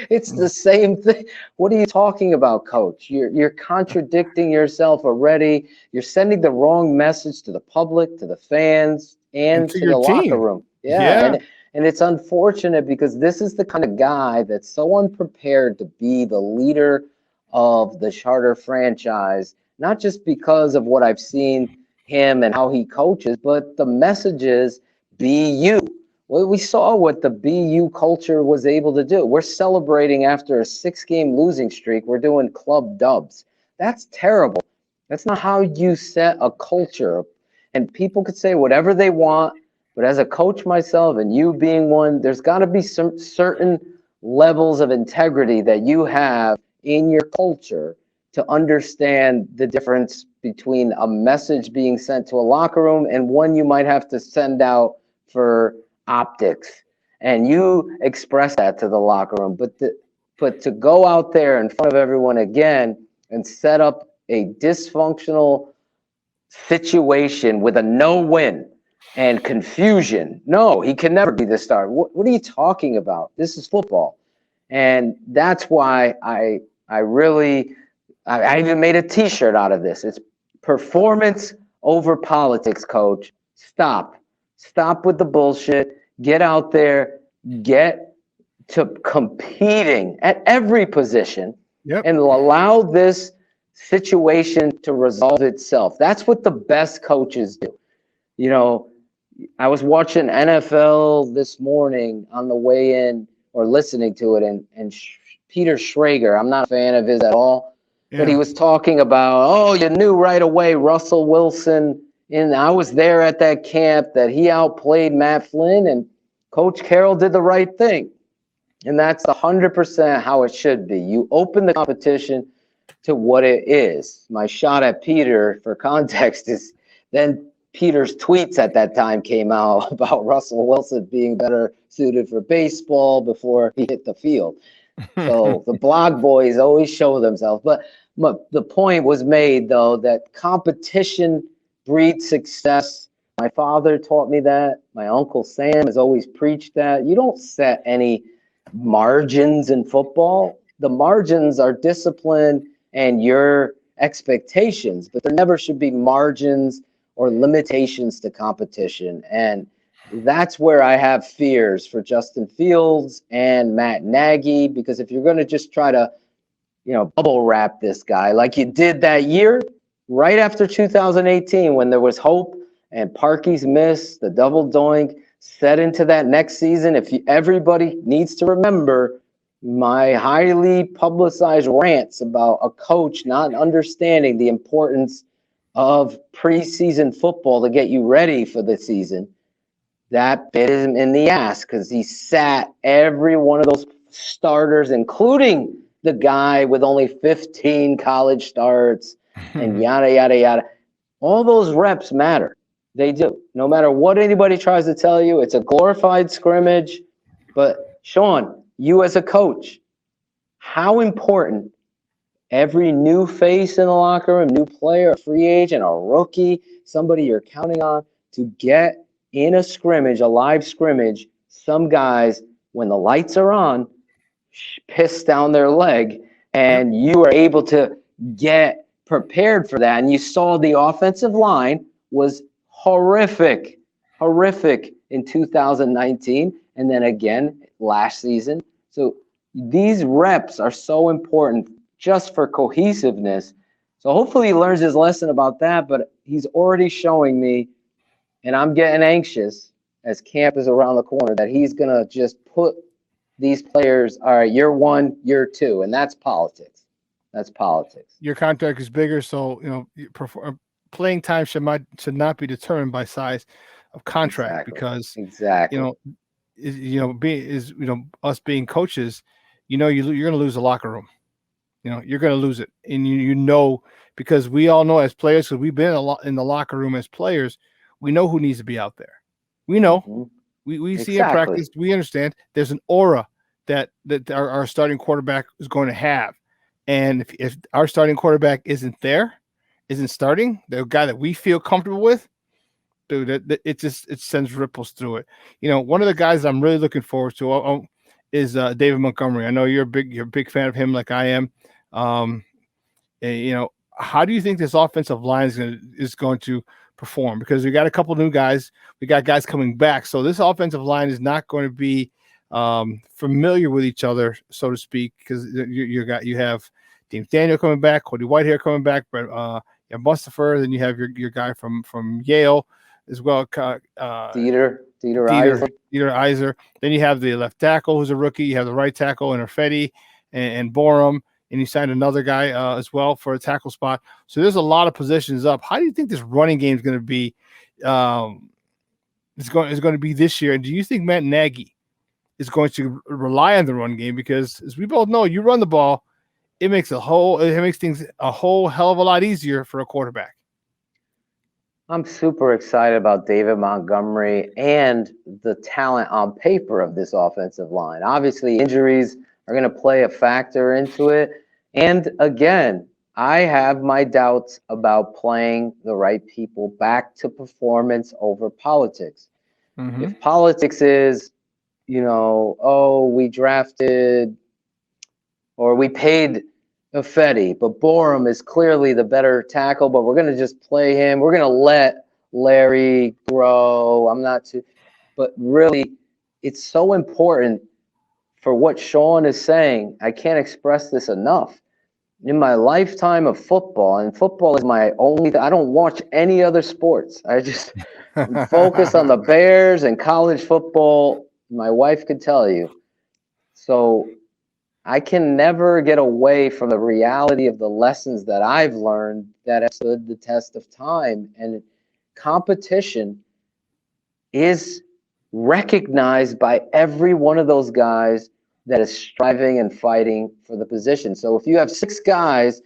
It's the same thing. What are you talking about, coach? You're contradicting yourself already. You're sending the wrong message to the public, to the fans, and to the locker room. Yeah. And it's unfortunate because this is the kind of guy that's so unprepared to be the leader of the Charter franchise, not just because of what I've seen him and how he coaches, but the message is be you. Well, we saw what the BU culture was able to do. We're celebrating after a 6-game losing streak. We're doing club dubs. That's terrible. That's not how you set a culture. And people could say whatever they want, but as a coach myself and you being one, there's got to be some certain levels of integrity that you have in your culture to understand the difference between a message being sent to a locker room and one you might have to send out for optics, and you express that to the locker room, but to go out there in front of everyone again and set up a dysfunctional situation with a no-win and confusion. No, he can never be the star. What are you talking about? This is football. And that's why I even made a t-shirt out of this. It's performance over politics, coach. Stop with the bullshit. Get out there, get to competing at every position, and allow this situation to resolve itself. That's what the best coaches do. You know, I was watching NFL this morning on the way in, or listening to it, and Peter Schrager, I'm not a fan of his at all, but he was talking about, you knew right away Russell Wilson. And I was there at that camp that he outplayed Matt Flynn, and Coach Carroll did the right thing. And that's 100% how it should be. You open the competition to what it is. My shot at Peter, for context, is then Peter's tweets at that time came out about Russell Wilson being better suited for baseball before he hit the field. So the blog boys always show themselves. But the point was made, though, that competition breeds success. My father taught me that. My Uncle Sam has always preached that. You don't set any margins in football. The margins are discipline and your expectations, but there never should be margins or limitations to competition. And that's where I have fears for Justin Fields and Matt Nagy, because if you're going to just try to, bubble wrap this guy like you did that year, right after 2018, when there was hope and Parkey's miss, the double doink, set into that next season. Everybody needs to remember my highly publicized rants about a coach not understanding the importance of preseason football to get you ready for the season. That bit him in the ass because he sat every one of those starters, including the guy with only 15 college starts and yada, yada, yada. All those reps matter. They do. No matter what anybody tries to tell you, it's a glorified scrimmage. But Sean, you as a coach, how important every new face in the locker room, new player, a free agent, a rookie, somebody you're counting on to get in a scrimmage, a live scrimmage, some guys, when the lights are on, piss down their leg, and you are able to get prepared for that. And you saw the offensive line was horrific in 2019, and then again last season. So these reps are so important just for cohesiveness. So hopefully he learns his lesson about that, but he's already showing me, and I'm getting anxious as camp is around the corner, that he's going to just put these players, all right, year one, year two, and that's politics. That's politics. Your contract is bigger, so playing time should not be determined by size of contract, because us being coaches, you're going to lose the locker room. You're going to lose it, and because we all know as players, because we've been a lot in the locker room as players, we know who needs to be out there. We know. We see in practice. We understand there's an aura that our starting quarterback is going to have, and if our starting quarterback isn't starting, the guy that we feel comfortable with, dude, it sends ripples through it. One of the guys I'm really looking forward to, is David Montgomery. I know you're a big fan of him, like I am. And, you know, how do you think this offensive line is going to perform? Because we got a couple new guys, we got guys coming back, so this offensive line is not going to be familiar with each other, so to speak. Because you have James Daniel coming back, Cody Whitehair coming back, but you have Mustipher, then you have your guy from Yale as well, Dieter Iser. Then you have the left tackle who's a rookie. You have the right tackle Interfetti and Borum, and you signed another guy as well for a tackle spot. So there's a lot of positions up. How do you think this running game is going to be? Is going to be this year? And do you think Matt Nagy is going to rely on the run game? Because as we both know, you run the ball, it makes things a whole hell of a lot easier for a quarterback. I'm super excited about David Montgomery and the talent on paper of this offensive line. Obviously, injuries are going to play a factor into it. And again, I have my doubts about playing the right people back to performance over politics. Mm-hmm. If politics is, you know, oh, we drafted or we paid Fetty, but Borum is clearly the better tackle, but we're going to just play him. We're going to let Larry grow. But really, it's so important for what Sean is saying. I can't express this enough. In my lifetime of football, and football is my only, I don't watch any other sports. I just focus on the Bears and college football. My wife could tell you. So I can never get away from the reality of the lessons that I've learned that have stood the test of time. And competition is recognized by every one of those guys that is striving and fighting for the position. So if you have 6 guys,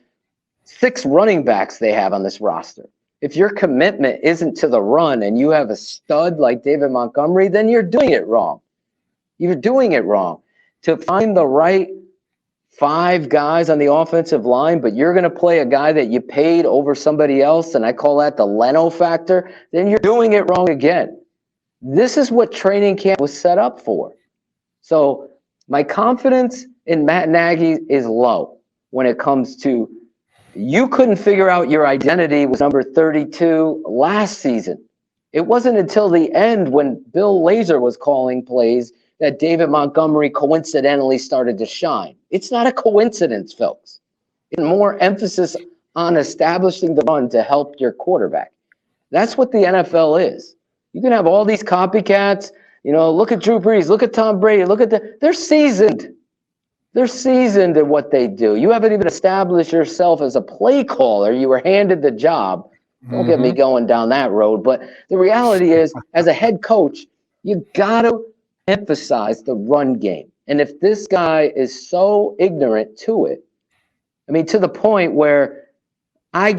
6 running backs they have on this roster, if your commitment isn't to the run and you have a stud like David Montgomery, then you're doing it wrong. You're doing it wrong. To find the right 5 guys on the offensive line, but you're going to play a guy that you paid over somebody else, and I call that the Leno factor, then you're doing it wrong again. This is what training camp was set up for. So my confidence in Matt Nagy is low when it comes to you couldn't figure out your identity was number 32 last season. It wasn't until the end when Bill Lazor was calling plays that David Montgomery coincidentally started to shine. It's not a coincidence, folks. It's more emphasis on establishing the run to help your quarterback. That's what the NFL is. You can have all these copycats. You know, look at Drew Brees, look at Tom Brady, they're seasoned. They're seasoned at what they do. You haven't even established yourself as a play caller. You were handed the job. Don't get me going down that road. But the reality is, as a head coach, you got to emphasize the run game. And if this guy is so ignorant to it, I mean, to the point where I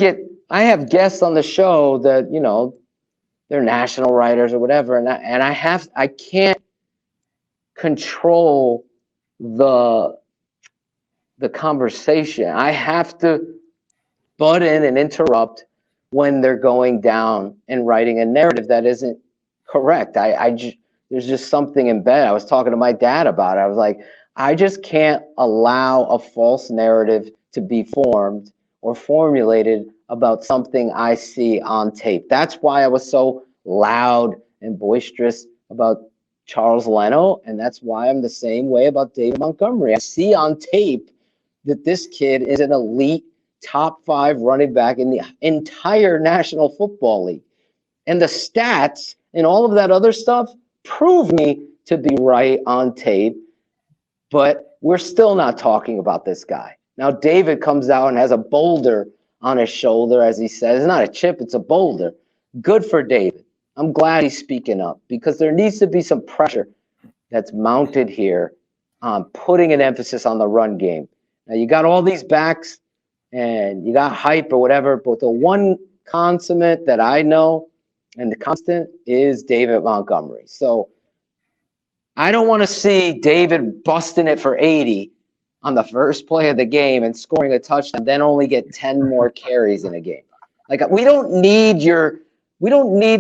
have guests on the show that, you know, they're national writers or whatever, and I can't control the conversation. I have to butt in and interrupt when they're going down and writing a narrative that isn't correct. There's just something in bed. I was talking to my dad about it. I was like, I just can't allow a false narrative to be formed or formulated about something I see on tape. That's why I was so loud and boisterous about Charles Leno, and that's why I'm the same way about David Montgomery. I see on tape that this kid is an elite top 5 running back in the entire National Football League. And the stats and all of that other stuff prove me to be right on tape, but we're still not talking about this guy. Now, David comes out and has a boulder on his shoulder, as he says. It's not a chip, it's a boulder. Good for David. I'm glad he's speaking up because there needs to be some pressure that's mounted here on putting an emphasis on the run game. Now, you got all these backs and you got hype or whatever, but the one consummate that I know and the constant is David Montgomery. So I don't want to see David busting it for 80 on the first play of the game and scoring a touchdown, then only get 10 more carries in a game. Like, we don't need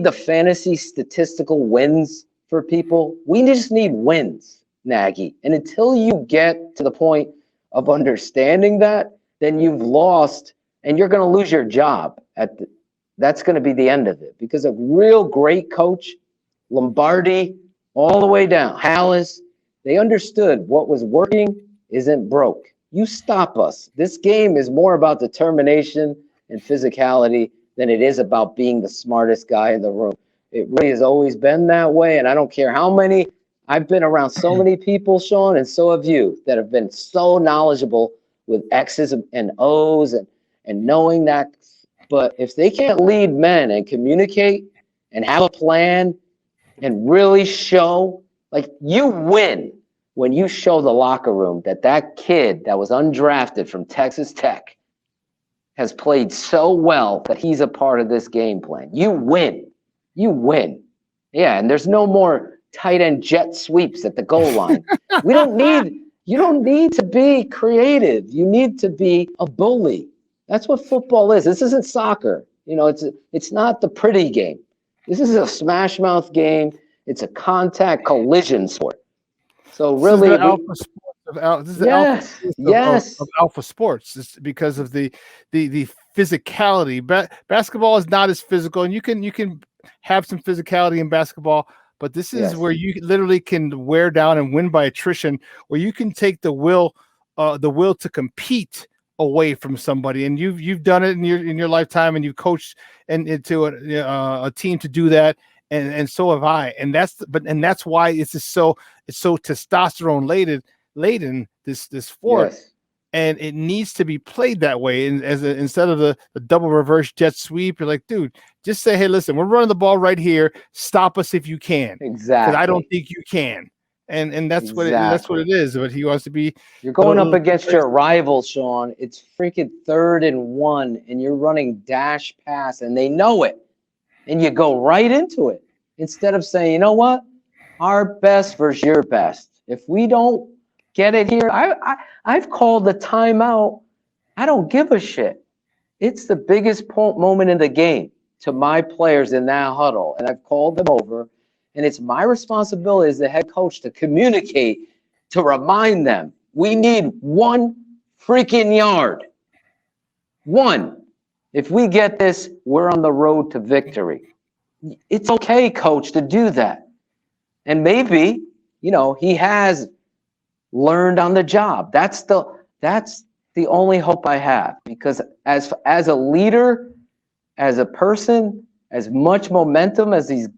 the fantasy statistical wins for people. We just need wins. Nagy. And until you get to the point of understanding that, then you've lost and you're going to lose your job. That's going to be the end of it, because a real great coach, Lombardi, all the way down, Hallis, they understood what was working isn't broke. You stop us. This game is more about determination and physicality than it is about being the smartest guy in the room. It really has always been that way, and I don't care how many. I've been around so many people, Sean, and so have you, that have been so knowledgeable with X's and O's and knowing that. But if they can't lead men and communicate and have a plan and really show, like, you win when you show the locker room that kid that was undrafted from Texas Tech has played so well that he's a part of this game plan. You win. You win. Yeah, and there's no more tight end jet sweeps at the goal line. You don't need to be creative. You need to be a bully. That's what football is. This isn't soccer. You know, it's not the pretty game. This is a smash mouth game. It's a contact collision sport. So really, this is the alpha sports. It's because of the physicality. Basketball is not as physical, and you can have some physicality in basketball, but this is where you literally can wear down and win by attrition, where you can take the will to compete away from somebody, and you've done it in your lifetime, and you've coached into a team to do that, and so have I, and that's why it's so testosterone laden this sport, and it needs to be played that way. And instead of the double reverse jet sweep, you're like, dude, just say, hey, listen, we're running the ball right here. Stop us if you can. Exactly. Because I don't think you can. And that's what it is. But he wants to be. You're going up against your rival, Sean. It's freaking 3rd and 1, and you're running dash pass, and they know it, and you go right into it instead of saying, you know what, our best versus your best. If we don't get it here, I've called the timeout. I don't give a shit. It's the biggest moment in the game to my players in that huddle, and I've called them over. And it's my responsibility as the head coach to communicate, to remind them, we need 1 freaking yard. 1. If we get this, we're on the road to victory. It's okay, coach, to do that. And maybe, he has learned on the job. That's the only hope I have, because as a leader, as a person, as much momentum as he's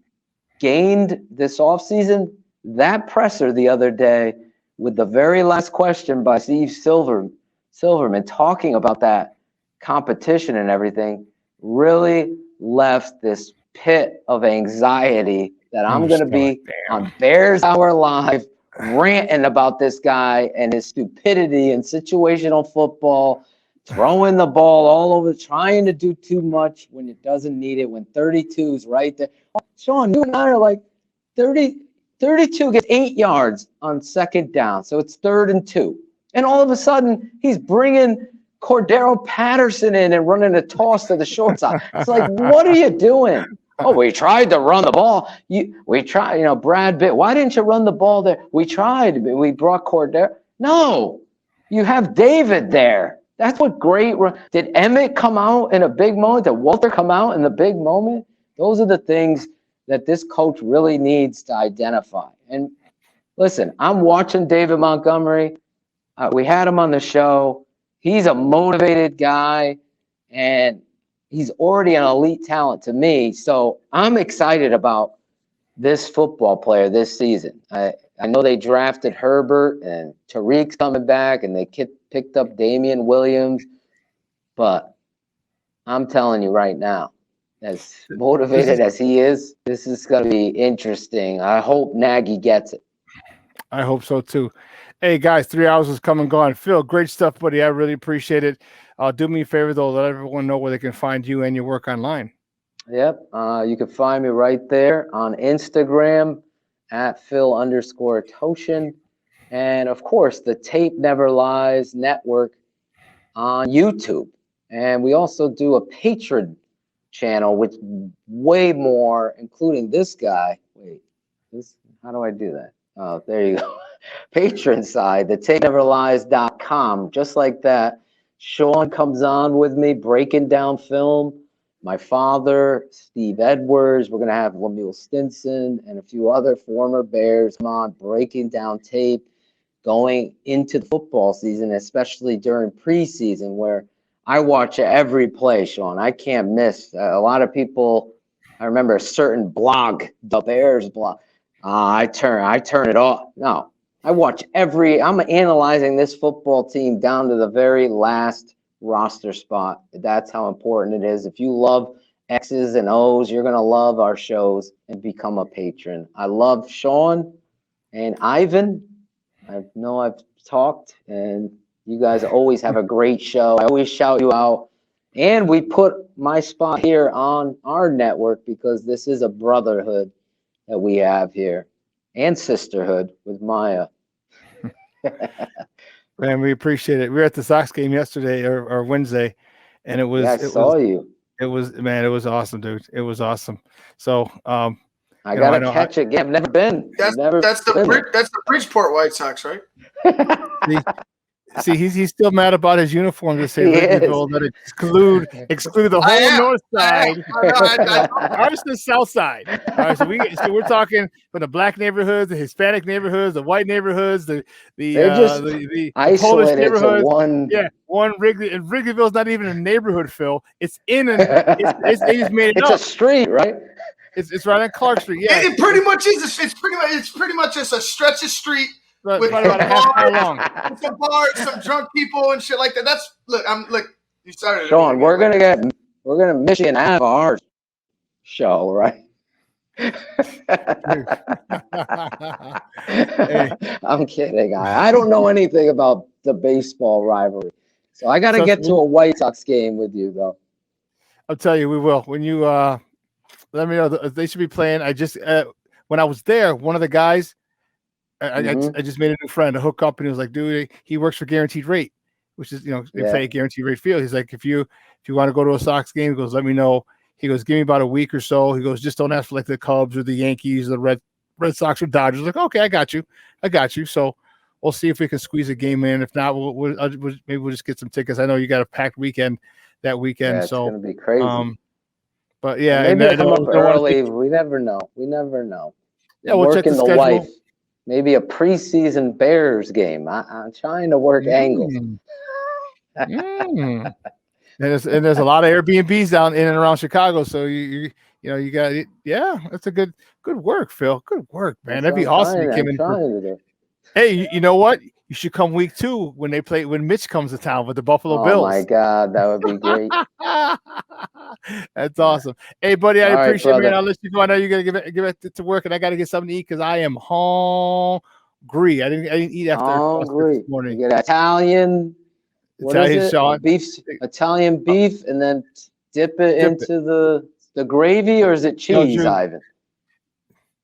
gained this offseason, that presser the other day with the very last question by Steve Silverman talking about that competition and everything really left this pit of anxiety that I'm going to be on Bears Hour Live ranting about this guy and his stupidity and situational football, throwing the ball all over, trying to do too much when it doesn't need it, when 32 is right there. Sean, you and I are like 32 gets 8 yards on 2nd down, so it's 3rd and 2. And all of a sudden, he's bringing Cordero Patterson in and running a toss to the short side. It's like, what are you doing? Oh, we tried to run the ball. We tried, Brad Pitt. Why didn't you run the ball there? We tried. We brought Cordero. No, you have David there. That's what great. Did Emmett come out in a big moment? Did Walter come out in the big moment? Those are the things that this coach really needs to identify. And listen, I'm watching David Montgomery. We had him on the show. He's a motivated guy, and he's already an elite talent to me. So I'm excited about this football player this season. I know they drafted Herbert, and Tariq's coming back, and they picked up Damian Williams. But I'm telling you right now, as motivated as he is, this is going to be interesting. I hope Nagy gets it. I hope so too. Hey guys, 3 hours has come and gone. Phil, great stuff, buddy. I really appreciate it. Do me a favor though, let everyone know where they can find you and your work online. Yep. You can find me right there on Instagram at Phil_Toshin. And of course, the Tape Never Lies Network on YouTube. And we also do a Patreon channel with way more, including this guy. Wait, how do I do that? Oh, there you go. patron side, the tapeneverlies.com, just like that. Sean comes on with me, breaking down film. My father, Steve Edwards, we're going to have Lemuel Stinson and a few other former Bears come on, breaking down tape, going into the football season, especially during preseason, where I watch every play, Sean. I can't miss. A lot of people, I remember a certain blog, the Bears blog. I turn it off. No, I watch I'm analyzing this football team down to the very last roster spot. That's how important it is. If you love X's and O's, you're going to love our shows and become a patron. I love Sean and Ivan. I know I've talked, and you guys always have a great show. I always shout you out. And we put my spot here on our network because this is a brotherhood that we have here and sisterhood with Maya. Man, we appreciate it. We were at the Sox game yesterday or Wednesday, and it was. Yeah, I saw you. It was awesome, dude. It was awesome. So, I gotta catch it again. I've never been. That's the Bridgeport White Sox, right? See, he's still mad about his uniform to say Wrigleyville that exclude the whole north side. Ours the south side. All right, so we're talking from the black neighborhoods, the Hispanic neighborhoods, the white neighborhoods, the Polish neighborhoods. One Wrigley, and Wrigleyville's not even a neighborhood, Phil. It's in they just made it up. It's a street, right? It's right on Clark Street. Yeah, it pretty much is. It's pretty much just a stretch of street. With about a half mile long. Some bars, some drunk people and shit like that. You started. Sean, we're gonna Michigan have our show, right? I'm kidding. I don't know anything about the baseball rivalry, so I got to get to a White Sox game with you, though. I'll tell you, we will. When you let me know, they should be playing. I just when I was there, one of the guys. I just made a new friend to hook up, and he was like, dude, he works for Guaranteed Rate, which is, they play Guaranteed Rate Field. He's like, if you want to go to a Sox game, he goes, let me know. He goes, give me about a week or so. He goes, just don't ask for like the Cubs or the Yankees, or the Red Sox or Dodgers. Like, okay, I got you. So we'll see if we can squeeze a game in. If not, maybe we'll just get some tickets. I know you got a packed weekend that weekend. It's so gonna be crazy. But yeah, maybe I come up early. We never know. Yeah, we'll check the schedule. Wife. Maybe a preseason Bears game. I'm trying to work angles. And there's a lot of Airbnbs down in and around Chicago. So you got it. Yeah, that's a good work, Phil. Good work, man. That'd be awesome. Hey, you know what? You should come week 2 when Mitch comes to town with the Buffalo Bills. Oh my God, that would be great. That's awesome. Hey, buddy, I appreciate it, man. I'll let you go. I know you're gonna give it to work, and I got to get something to eat because I am hungry. I didn't eat after this morning. You get Italian Sean. Italian beef, and then dip it into the gravy, or is it cheese, Ivan?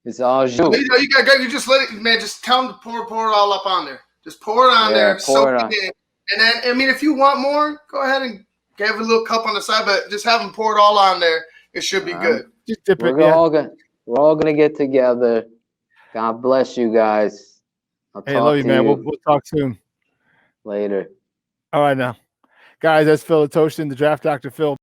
It's all jus. You just let it, man. Just tell them to pour it all up on there. Just pour it on there, soak it in. And then, I mean, if you want more, go ahead and give a little cup on the side, but just have them pour it all on there. It should be good. Just dip it. We're all gonna get together. God bless you guys. Hey, love you, man. We'll talk soon. Later. All right, now, guys. That's Phil Atoshin, the Draft Dr. Phil.